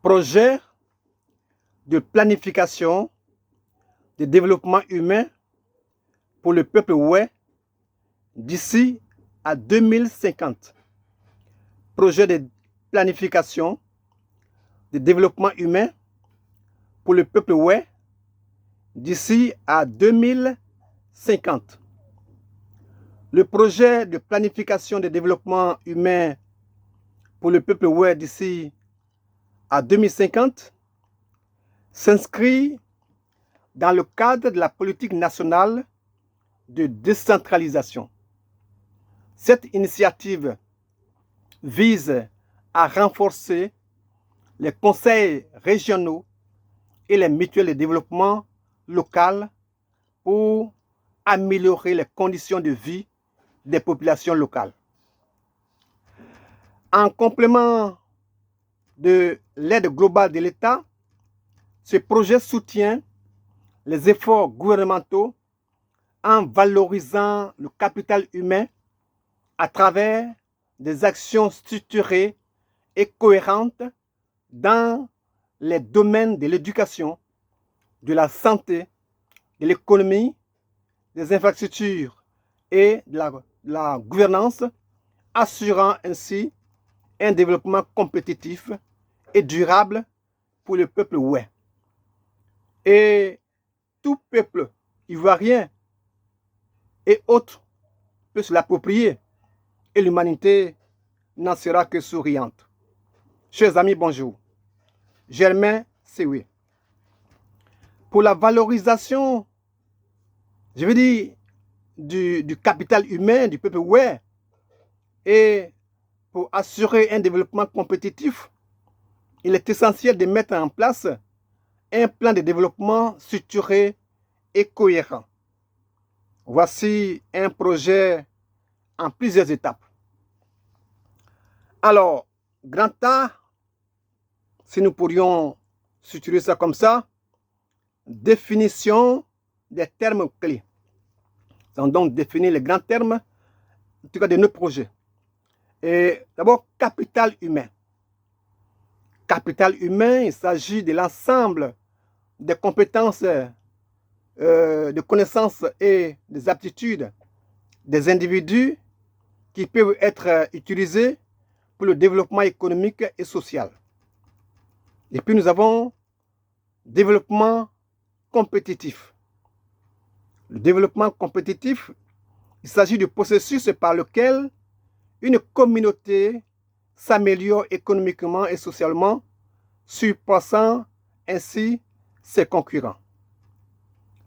Projet de planification de développement humain pour le peuple Oué d'ici à 2050. Projet de planification de développement humain pour le peuple Oué d'ici à 2050. Le projet de planification de développement humain pour le peuple Oué d'ici à 2050 s'inscrit dans le cadre de la politique nationale de décentralisation. Cette initiative vise à renforcer les conseils régionaux et les mutuelles de développement local pour améliorer les conditions de vie des populations locales. En complément de l'aide globale de l'État, ce projet soutient les efforts gouvernementaux en valorisant le capital humain à travers des actions structurées et cohérentes dans les domaines de l'éducation, de la santé, de l'économie, des infrastructures et de la gouvernance, assurant ainsi un développement compétitif et durable pour le peuple oué. Et tout peuple ivoirien et autres peut se l'approprier et l'humanité n'en sera que souriante. Chers amis, bonjour. Germain Sewi. Pour la valorisation, je veux dire, du capital humain du peuple oué et pour assurer un développement compétitif, il est essentiel de mettre en place un plan de développement structuré et cohérent. Voici un projet en plusieurs étapes. Alors, grand A, si nous pourrions structurer ça comme ça, définition des termes clés. Nous allons donc définir les grands termes, en tout cas de nos projets. Et d'abord, capital humain. Capital humain, il s'agit de l'ensemble des compétences, de connaissances et des aptitudes des individus qui peuvent être utilisés pour le développement économique et social. Et puis nous avons développement compétitif. Le développement compétitif, il s'agit du processus par lequel une communauté s'améliore économiquement et socialement, surpassant ainsi ses concurrents.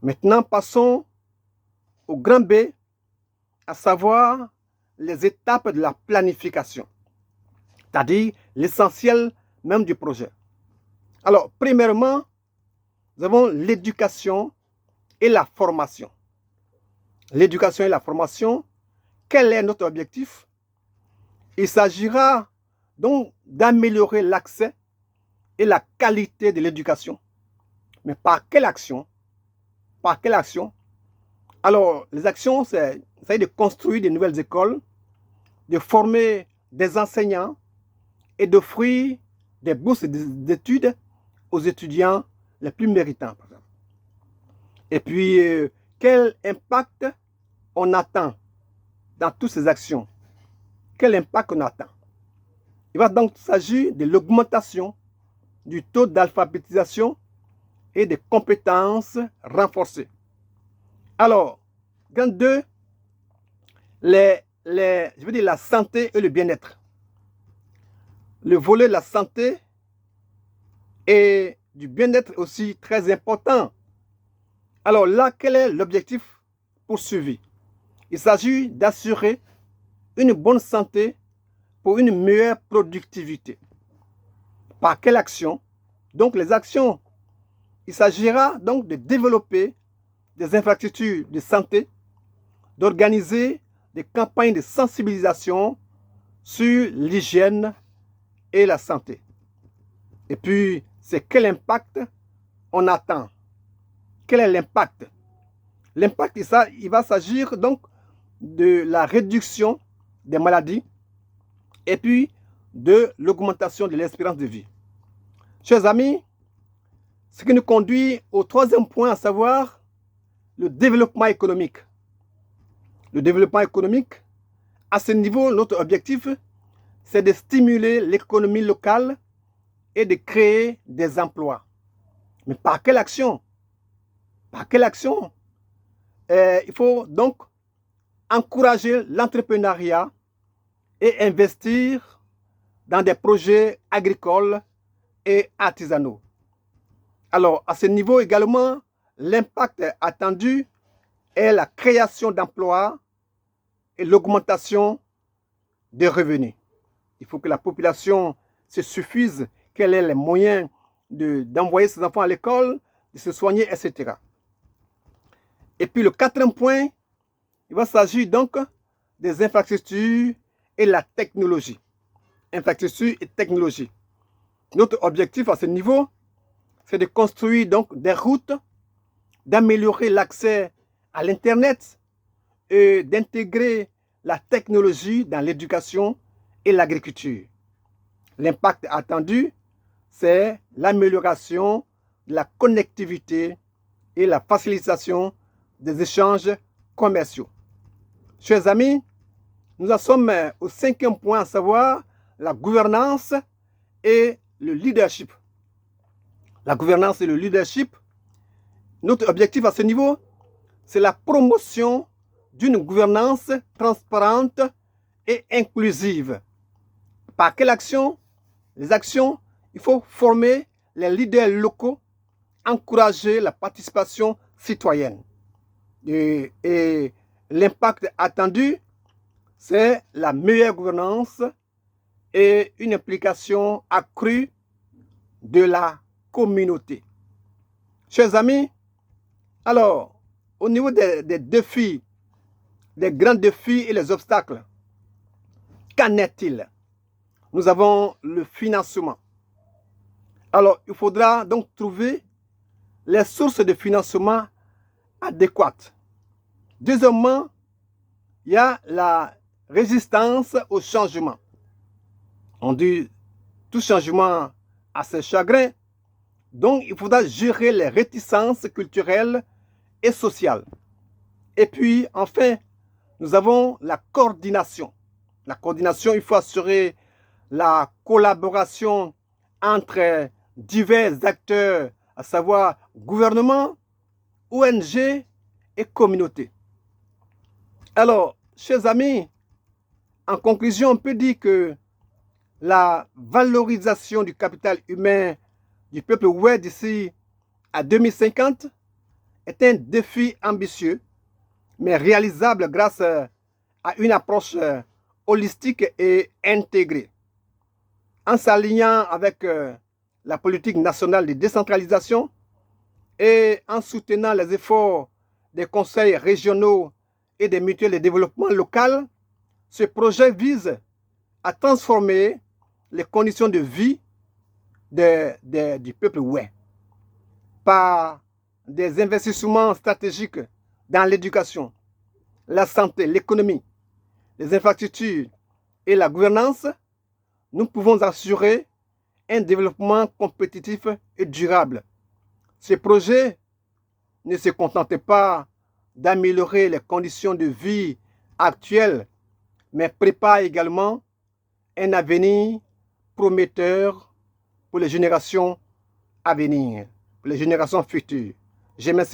Maintenant, passons au grand B, à savoir les étapes de la planification, c'est-à-dire l'essentiel même du projet. Alors, premièrement, nous avons l'éducation et la formation. L'éducation et la formation, quel est notre objectif? Il s'agira donc d'améliorer l'accès et la qualité de l'éducation. Mais par quelle action? Par quelle action? Alors, les actions, c'est de construire de nouvelles écoles, de former des enseignants et d'offrir des bourses d'études aux étudiants les plus méritants. Et puis, quel impact on attend dans toutes ces actions? Quel impact on attend? Il va donc s'agir de l'augmentation du taux d'alphabétisation et des compétences renforcées. Alors, grand 2, je veux dire la santé et le bien-être. Le volet de la santé et du bien-être aussi très important. Alors là, quel est l'objectif poursuivi? Il s'agit d'assurer une bonne santé pour une meilleure productivité. Par quelle action? Donc les actions, il s'agira donc de développer des infrastructures de santé, d'organiser des campagnes de sensibilisation sur l'hygiène et la santé. Et puis, c'est quel impact on attend? Quel est l'impact? L'impact, il va s'agir donc de la réduction des maladies et puis de l'augmentation de l'espérance de vie. Chers amis, ce qui nous conduit au troisième point, à savoir le développement économique. Le développement économique, à ce niveau, notre objectif, c'est de stimuler l'économie locale et de créer des emplois. Mais par quelle action? Par quelle action? Il faut donc encourager l'entrepreneuriat et investir dans des projets agricoles et artisanaux. Alors, à ce niveau également, l'impact attendu est la création d'emplois et l'augmentation des revenus. Il faut que la population se suffise, qu'elle ait les moyens d'envoyer ses enfants à l'école, de se soigner, etc. Et puis le quatrième point, il va s'agir donc des infrastructures et la technologie. Infrastructures et technologie. Notre objectif à ce niveau, c'est de construire donc des routes, d'améliorer l'accès à l'Internet et d'intégrer la technologie dans l'éducation et l'agriculture. L'impact attendu, c'est l'amélioration de la connectivité et la facilitation des échanges commerciaux. Chers amis, nous en sommes au cinquième point, à savoir la gouvernance et le leadership. La gouvernance et le leadership, notre objectif à ce niveau, c'est la promotion d'une gouvernance transparente et inclusive. Par quelle action? Les actions, il faut former les leaders locaux, encourager la participation citoyenne. Et l'impact attendu, c'est la meilleure gouvernance et une implication accrue de la communauté. Chers amis, alors, au niveau des défis, des grands défis et les obstacles, qu'en est-il? Nous avons le financement. Alors, il faudra donc trouver les sources de financement adéquates. Deuxièmement, il y a la résistance au changement. On dit tout changement a ses chagrins, donc il faudra gérer les réticences culturelles et sociales. Et puis, enfin, nous avons la coordination. La coordination, il faut assurer la collaboration entre divers acteurs, à savoir gouvernement, ONG et communauté. Alors, chers amis, en conclusion, on peut dire que la valorisation du capital humain du peuple Wè d'ici à 2050 est un défi ambitieux, mais réalisable grâce à une approche holistique et intégrée. En s'alignant avec la politique nationale de décentralisation et en soutenant les efforts des conseils régionaux et des mutuelles de développement local, ce projet vise à transformer les conditions de vie du peuple Wè par des investissements stratégiques dans l'éducation, la santé, l'économie, les infrastructures et la gouvernance. Nous pouvons assurer un développement compétitif et durable. Ce projet ne se contentait pas d'améliorer les conditions de vie actuelles, mais prépare également un avenir prometteur pour les générations à venir, pour les générations futures. Je m'en